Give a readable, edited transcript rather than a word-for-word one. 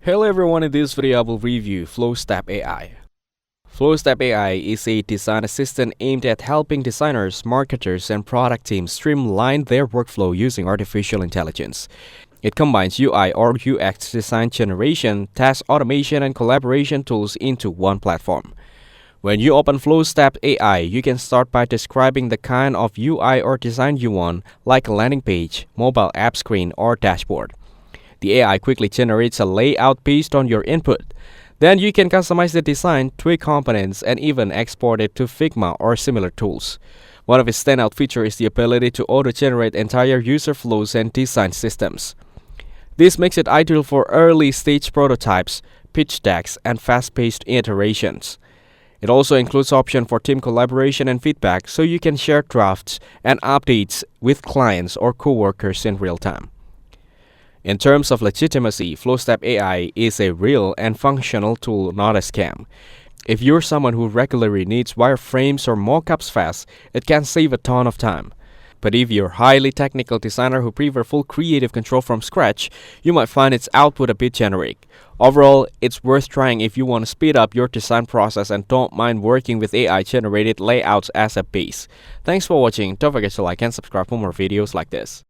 Hello everyone, in this video I will review Flowstep AI. Flowstep AI is a design assistant aimed at helping designers, marketers, and product teams streamline their workflow using artificial intelligence. It combines UI or UX design generation, task automation, and collaboration tools into one platform. When you open Flowstep AI, you can start by describing the kind of UI or design you want, like a landing page, mobile app screen, or dashboard. The AI quickly generates a layout based on your input. Then you can customize the design, tweak components, and even export it to Figma or similar tools. One of its standout features is the ability to auto-generate entire user flows and design systems. This makes it ideal for early-stage prototypes, pitch decks, and fast-paced iterations. It also includes option for team collaboration and feedback, so you can share drafts and updates with clients or coworkers in real time. In terms of legitimacy, Flowstep AI is a real and functional tool, not a scam. If you're someone who regularly needs wireframes or mockups fast, it can save a ton of time. But if you're a highly technical designer who prefer full creative control from scratch, you might find its output a bit generic. Overall, it's worth trying if you want to speed up your design process and don't mind working with AI-generated layouts as a base. Thanks for watching. Don't forget to like and subscribe for more videos like this.